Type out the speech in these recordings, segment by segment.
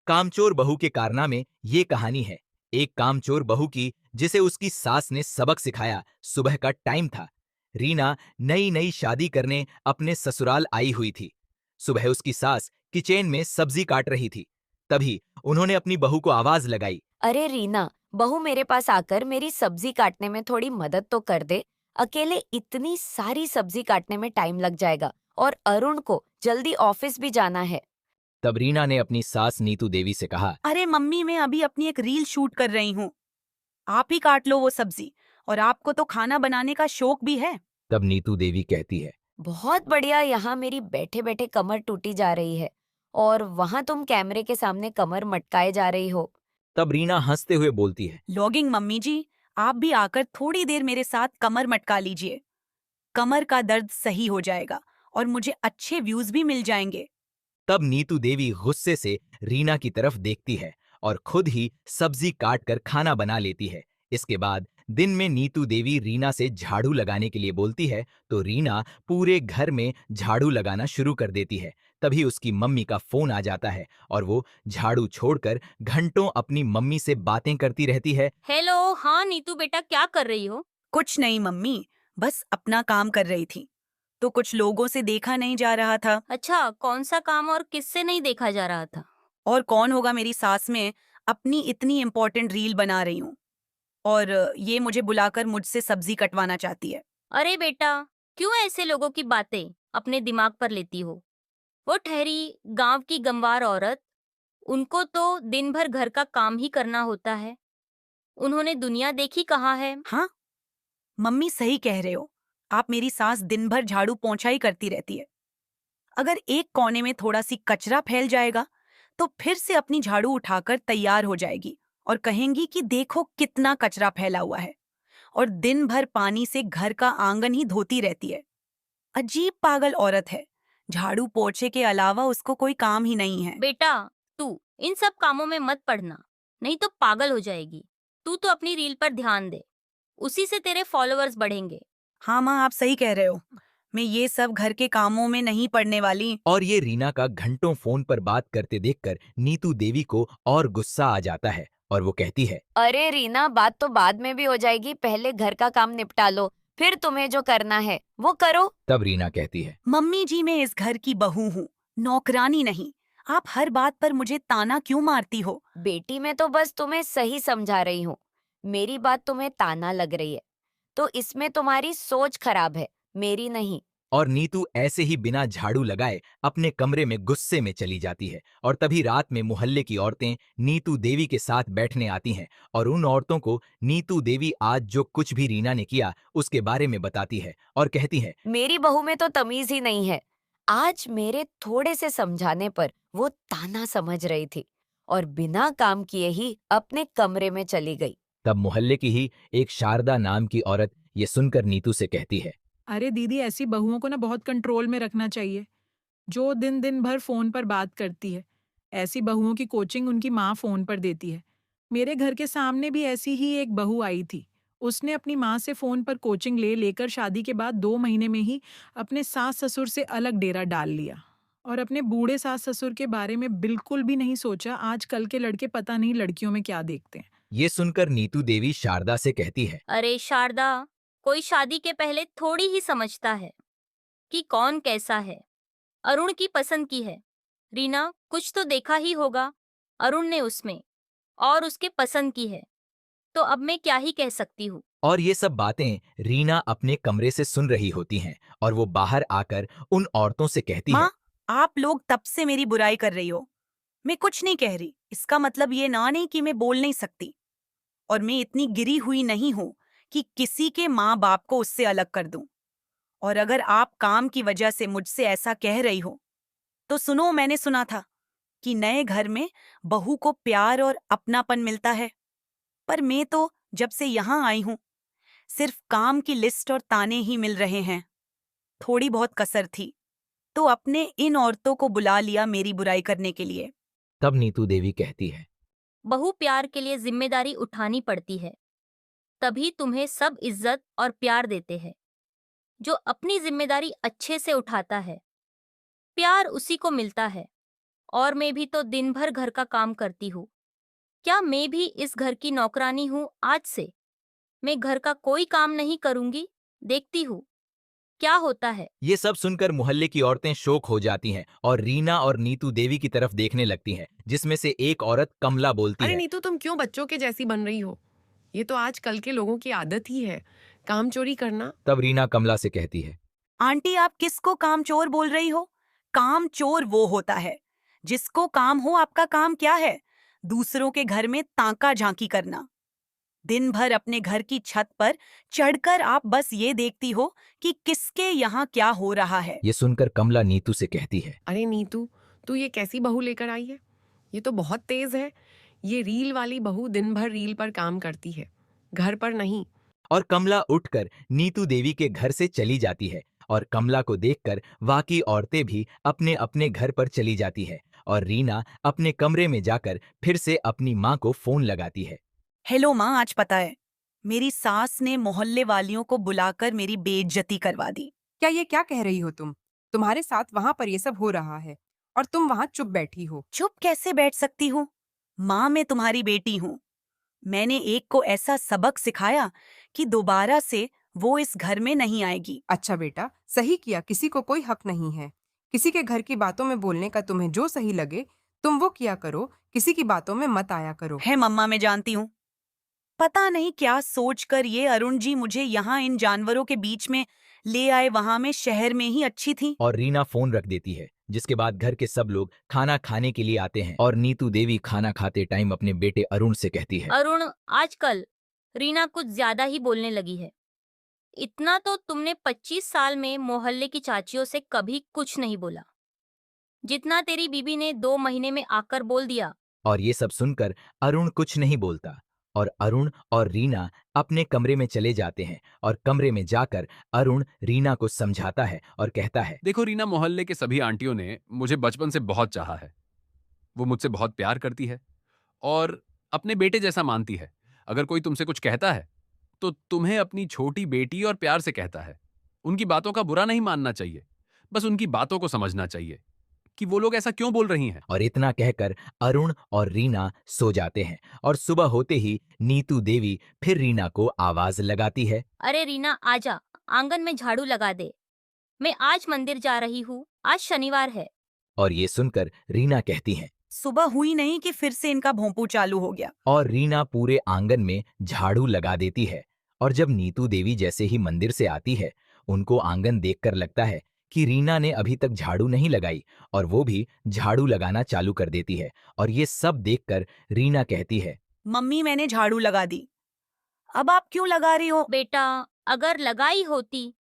कामचोर बहू के कारनामे ये कहानी है। एक कामचोर बहू की जिसे उसकी सास ने सबक सिखाया। सुबह का टाइम था। रीना नई नई शादी करने अपने ससुराल आई हुई थी। सुबह उसकी सास किचन में सब्जी काट रही थी। तभी उन्होंने अपनी बहू को आवाज लगाई। अरे रीना, बहू मेरे पास आकर मेरी सब्जी काटने में थोड़ी मदद तो कर दे। अकेले इतनी सारी सब्जी काटने में टाइम लग जाएगा और अरुण को जल्दी ऑफिस भी जाना है। तब रीना ने अपनी सास नीतू देवी से कहा। अरे मम्मी, मैं अभी अपनी एक रील शूट कर रही हूँ। आप ही काट लो वो सब्जी। और आपको तो खाना बनाने का शौक भी है। तब नीतू देवी कहती है। बहुत बढ़िया, यहाँ मेरी बैठे बैठे कमर टूटी जा रही है और वहाँ तुम कैमरे के सामने कमर मटकाए जा रही हो। तब रीना हंसते हुए बोलती है। लॉगिंग मम्मी जी, आप भी आकर थोड़ी देर मेरे साथ कमर मटका लीजिए। कमर का दर्द सही हो जाएगा और मुझे अच्छे व्यूज भी मिल जाएंगे। तब नीतू देवी गुस्से से रीना की तरफ देखती है और खुद ही सब्जी काट कर खाना बना लेती है। इसके बाद दिन में नीतू देवी रीना से झाड़ू लगाने के लिए बोलती है तो रीना पूरे घर में झाड़ू लगाना शुरू कर देती है। तभी उसकी मम्मी का फोन आ जाता है और वो झाड़ू छोड़कर घंटों अपनी मम्मी से बातें करती रहती है। हेलो, हाँ नीतू बेटा, क्या कर रही हो? कुछ नहीं मम्मी, बस अपना काम कर रही थी। तो कुछ लोगों से देखा नहीं जा रहा था। अच्छा, कौन सा काम और किससे नहीं देखा जा रहा था? और कौन होगा मेरी सास में, अपनी इतनी इम्पोर्टेंट रील बना रही हूँ। और ये मुझे बुलाकर मुझसे सब्जी कटवाना चाहती है। अरे बेटा, क्यों ऐसे लोगों की बातें अपने दिमाग पर लेती हो? वो ठहरी गांव की गंवार औरत, उनको तो दिन भर घर का काम ही करना होता है। उन्होंने दुनिया देखी कहाँ है? हाँ मम्मी, सही कह रहे हो। आप मेरी सास दिन भर झाड़ू पोंछा ही करती रहती है। अगर एक कोने में थोड़ा सी कचरा फैल जाएगा तो फिर से अपनी झाड़ू उठाकर तैयार हो जाएगी और कहेंगी कि देखो कितना कचरा फैला हुआ है। और दिन भर पानी से घर का आंगन ही धोती रहती है। अजीब पागल औरत है। झाड़ू पोछे के अलावा उसको कोई काम ही नहीं है। बेटा, तू इन सब कामों में मत पड़ना, नहीं तो पागल हो जाएगी। तू तो अपनी रील पर ध्यान दे, उसी से तेरे फॉलोअर्स बढ़ेंगे। हाँ माँ, आप सही कह रहे हो। मैं ये सब घर के कामों में नहीं पड़ने वाली। और ये रीना का घंटों फोन पर बात करते देखकर नीतू देवी को और गुस्सा आ जाता है और वो कहती है। अरे रीना, बात तो बाद में भी हो जाएगी, पहले घर का काम निपटा लो, फिर तुम्हें जो करना है वो करो। तब रीना कहती है। मम्मी जी, मैं इस घर की बहू हूँ, नौकरानी नहीं। आप हर बात पर मुझे ताना क्यों मारती हो? बेटी, मैं तो बस तुम्हें सही समझा रही हूँ। मेरी बात तुम्हें ताना लग रही है तो इसमें तुम्हारी सोच खराब है, मेरी नहीं। और नीतू ऐसे ही बिना झाड़ू लगाए अपने कमरे में गुस्से में चली जाती है। और तभी रात में मोहल्ले की औरतें नीतू देवी के साथ बैठने आती हैं और उन औरतों को नीतू देवी आज जो कुछ भी रीना ने किया उसके बारे में बताती है और कहती है। मेरी बहू में तो तमीज ही नहीं है। आज मेरे थोड़े से समझाने पर वो ताना समझ रही थी और बिना काम किए ही अपने कमरे में चली गई। तब मोहल्ले की ही एक शारदा नाम की औरत ये सुनकर नीतू से कहती है। अरे दीदी, ऐसी बहुओं को ना बहुत कंट्रोल में रखना चाहिए, जो दिन दिन भर फोन पर बात करती है। ऐसी बहुओं की कोचिंग उनकी माँ फोन पर देती है। मेरे घर के सामने भी ऐसी ही एक बहू आई थी। उसने अपनी माँ से फोन पर कोचिंग ले लेकर शादी के बाद 2 महीने में ही अपने सास ससुर से अलग डेरा डाल लिया और अपने बूढ़े सास ससुर के बारे में बिल्कुल भी नहीं सोचा। आजकल के लड़के पता नहीं लड़कियों में क्या देखते हैं। ये सुनकर नीतू देवी शारदा से कहती है। अरे शारदा, कोई शादी के पहले थोड़ी ही समझता है कि कौन कैसा है। अरुण की पसंद की है। रीना, कुछ तो देखा ही होगा अरुण ने उसमें, और उसके पसंद की है, तो अब मैं क्या ही कह सकती हूँ। और ये सब बातें रीना अपने कमरे से सुन रही होती हैं और वो बाहर आकर उन औरतों से कहती है। माँ, आप लोग तब से मेरी बुराई कर रही हो। मैं कुछ नहीं कह रही, इसका मतलब ये ना नहीं कि मैं बोल नहीं सकती। और मैं इतनी गिरी हुई नहीं हूँ कि किसी के माँ बाप को उससे अलग कर दूं। और अगर आप काम की वजह से मुझसे ऐसा कह रही हो तो सुनो, मैंने सुना था कि नए घर में बहू को प्यार और अपनापन मिलता है। पर मैं तो जब से यहाँ आई हूँ सिर्फ काम की लिस्ट और ताने ही मिल रहे हैं। थोड़ी बहुत कसर थी तो अपने इन औरतों को बुला लिया मेरी बुराई करने के लिए। तब नीतू देवी कहती है। बहु प्यार के लिए जिम्मेदारी उठानी पड़ती है, तभी तुम्हें सब इज्जत और प्यार देते हैं। जो अपनी जिम्मेदारी अच्छे से उठाता है, प्यार उसी को मिलता है। और मैं भी तो दिन भर घर का काम करती हूँ। क्या मैं भी इस घर की नौकरानी हूँ आज से? मैं घर का कोई काम नहीं करूंगी, देखती हूँ क्या होता है। ये सब सुनकर मोहल्ले की औरतें शोक हो जाती हैं और रीना और नीतू देवी की तरफ देखने लगती हैं, जिसमें से एक औरत कमला बोलती अरे है। नीतू, तुम क्यों बच्चों के जैसी बन रही हो? ये तो आजकल के लोगों की आदत ही है, काम चोरी करना। तब रीना कमला से कहती है, आंटी, आप किसको काम चोर बोल रही हो? काम चोर वो होता है जिसको काम हो। आपका काम क्या है? दूसरों के घर में ताका झांकी करना। दिन भर अपने घर की छत पर चढ़कर आप बस ये देखती हो कि किसके यहाँ क्या हो रहा है। ये सुनकर कमला नीतू से कहती है, अरे नीतू, तू ये कैसी बहू लेकर आई है? ये तो बहुत तेज है। ये रील वाली बहू दिन भर रील पर काम करती है, घर पर नहीं। और कमला उठकर नीतू देवी के घर से चली जाती है। और कमला को देखकर बाकी औरतें भी अपने अपने घर पर चली जाती है और रीना अपने कमरे में जाकर फिर से अपनी माँ को फोन लगाती है। हेलो माँ, आज पता है मेरी सास ने मोहल्ले वालियों को बुलाकर मेरी बेइज्जती करवा दी। क्या कह रही हो तुम? तुम्हारे साथ वहां पर ये सब हो रहा है और तुम वहां चुप बैठी हो। चुप कैसे बैठ सकती हूँ? माँ, मैं तुम्हारी बेटी हूँ। मैंने एक को ऐसा सबक सिखाया कि दोबारा से वो इस घर में नहीं आएगी। अच्छा बेटा, सही किया। किसी को कोई हक नहीं है। किसी के घर की बातों में बोलने का। तुम्हें जो सही लगे तुम वो किया करो। किसी की बातों में मत आया करो। है मम्मा, मैं जानती हूँ। पता नहीं क्या सोचकर ये अरुण जी मुझे यहाँ इन जानवरों के बीच में ले आए। वहां मैं शहर में ही अच्छी थी। और रीना फोन रख देती है, जिसके बाद घर के सब लोग खाना खाने के लिए आते हैं और नीतू देवी खाना खाते टाइम अपने बेटे अरुण से कहती है, अरुण, आजकल रीना कुछ ज्यादा ही बोलने लगी है। इतना तो तुमने 25 साल में मोहल्ले की चाचियों से कभी कुछ नहीं बोला, जितना तेरी बीबी ने 2 महीने में आकर बोल दिया। और ये सब सुनकर अरुण कुछ नहीं बोलता और अरुण और रीना अपने कमरे में चले जाते हैं। और कमरे में जाकर अरुण रीना को समझाता है और कहता है, देखो रीना, मोहल्ले के सभी आंटियों ने मुझे बचपन से बहुत चाहा है। वो मुझसे बहुत प्यार करती है और अपने बेटे जैसा मानती है। अगर कोई तुमसे कुछ कहता है तो तुम्हें अपनी छोटी बेटी और प्यार से कहता है। उनकी बातों का बुरा नहीं मानना चाहिए, बस उनकी बातों को समझना चाहिए कि वो लोग ऐसा क्यों बोल रही हैं। और इतना कहकर अरुण और रीना सो जाते हैं। और सुबह होते ही नीतू देवी फिर रीना को आवाज लगाती है, अरे रीना, आजा, आंगन में झाड़ू लगा दे। मैं आज मंदिर जा रही हूँ, आज शनिवार है। और ये सुनकर रीना कहती है, सुबह हुई नहीं कि फिर से इनका भोंपू चालू हो गया। और रीना पूरे आंगन में झाड़ू लगा देती है। और जब नीतू देवी जैसे ही मंदिर से आती है, उनको आंगन देखकर लगता है कि रीना ने अभी तक झाड़ू नहीं लगाई और वो भी झाड़ू लगाना चालू कर देती है। और ये सब देखकर रीना कहती है, मम्मी, मैंने झाड़ू लगा दी। अब आप क्यों लगा रही हो? बेटा, अगर लगाई होती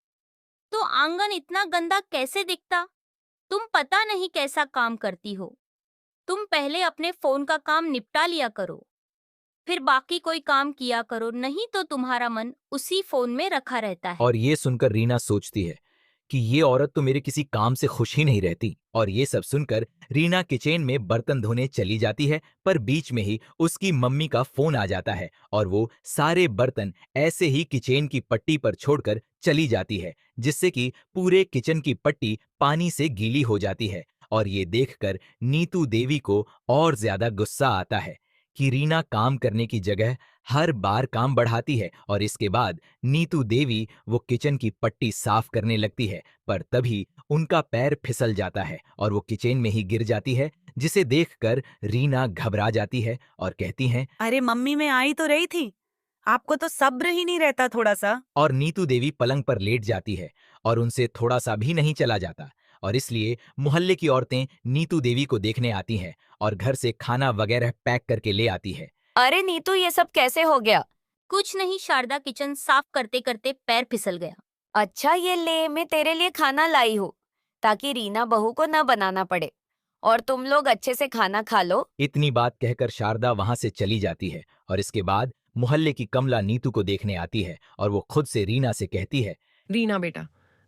तो आंगन इतना गंदा कैसे दिखता? तुम पता नहीं कैसा काम करती हो। तुम पहले अपने फोन का काम निपटा लिया करो, फिर बाकी कोई काम किया करो, नहीं तो तुम्हारा मन उसी फोन में रखा रहता है। और ये सुनकर रीना सोचती है कि ये औरत तो मेरे किसी काम से खुश ही नहीं रहती। और ये सब सुनकर रीना किचन में बर्तन धोने चली जाती है, पर बीच में ही उसकी मम्मी का फोन आ जाता है और वो सारे बर्तन ऐसे ही किचन की पट्टी पर छोड़कर चली जाती है, जिससे कि पूरे किचन की पट्टी पानी से गीली हो जाती है। और ये देखकर नीतू देवी को और ज्यादा गुस्सा आता है कि रीना काम करने की जगह हर बार काम बढ़ाती है। और इसके बाद नीतू देवी वो किचन की पट्टी साफ करने लगती है, पर तभी उनका पैर फिसल जाता है और वो किचन में ही गिर जाती है, जिसे देखकर रीना घबरा जाती है और कहती हैं, अरे मम्मी, मैं आई तो रही थी। आपको तो सब्र ही नहीं रहता थोड़ा सा। और नीतू देवी पलंग पर लेट जाती है और उनसे थोड़ा सा भी नहीं चला जाता। और इसलिए मोहल्ले की औरतें नीतू देवी को देखने आती हैं और घर से खाना वगैरह पैक करके ले आती है। अरे नीतू, ये सब कैसे हो गया? कुछ नहीं शारदा, किचन साफ करते करते पैर फिसल गया। अच्छा, ये ले, मैं तेरे लिए खाना लाई हूँ ताकि रीना बहू को न बनाना पड़े और तुम लोग अच्छे से खाना खा लो। इतनी बात कहकर शारदा वहां से चली जाती है। और इसके बाद मोहल्ले की कमला नीतू को देखने आती है और वो खुद से रीना से कहती है, रीना बेटा,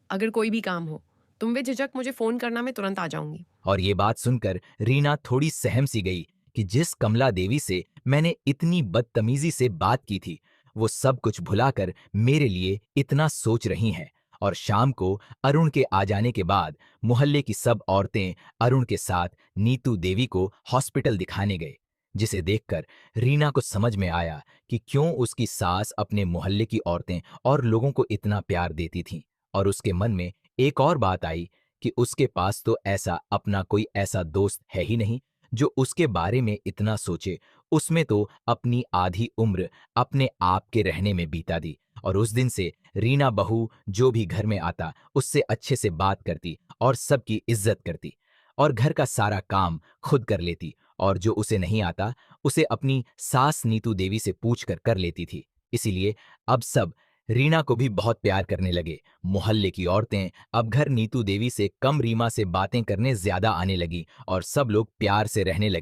अगर कोई भी काम हो तुम बेझिझक मुझे फोन करना, मैं तुरंत आ जाऊंगी। और ये बात सुनकर रीना थोड़ी सहम सी गई कि जिस कमला देवी से मैंने इतनी बदतमीजी से बात की थी, वो सब कुछ भुलाकर मेरे लिए इतना सोच रही हैं। और शाम को अरुण के आ जाने के बाद मोहल्ले की सब औरतें अरुण के साथ नीतू देवी को हॉस्पिटल दिखाने गए, जिसे देखकर रीना को समझ में आया कि क्यों उसकी सास अपने मोहल्ले की औरतें और लोगों को इतना प्यार देती थीं। और उसके मन में एक और बात आई कि उसके पास तो ऐसा अपना कोई ऐसा दोस्त है ही नहीं जो उसके बारे में इतना सोचे। उसमें तो अपनी आधी उम्र अपने आप के रहने में बीता दी, और उस दिन से रीना बहू जो भी घर में आता उससे अच्छे से बात करती और सबकी इज्जत करती, और घर का सारा काम खुद कर लेती, और जो उसे नहीं आता उसे अपनी सास नीतू देवी से पूछकर कर लेती थी। इसीलिए अब सब रीना को भी बहुत प्यार करने लगे। मोहल्ले की औरतें अब घर नीतू देवी से कम रीमा से बातें करने ज्यादा आने लगी और सब लोग प्यार से रहने लगे।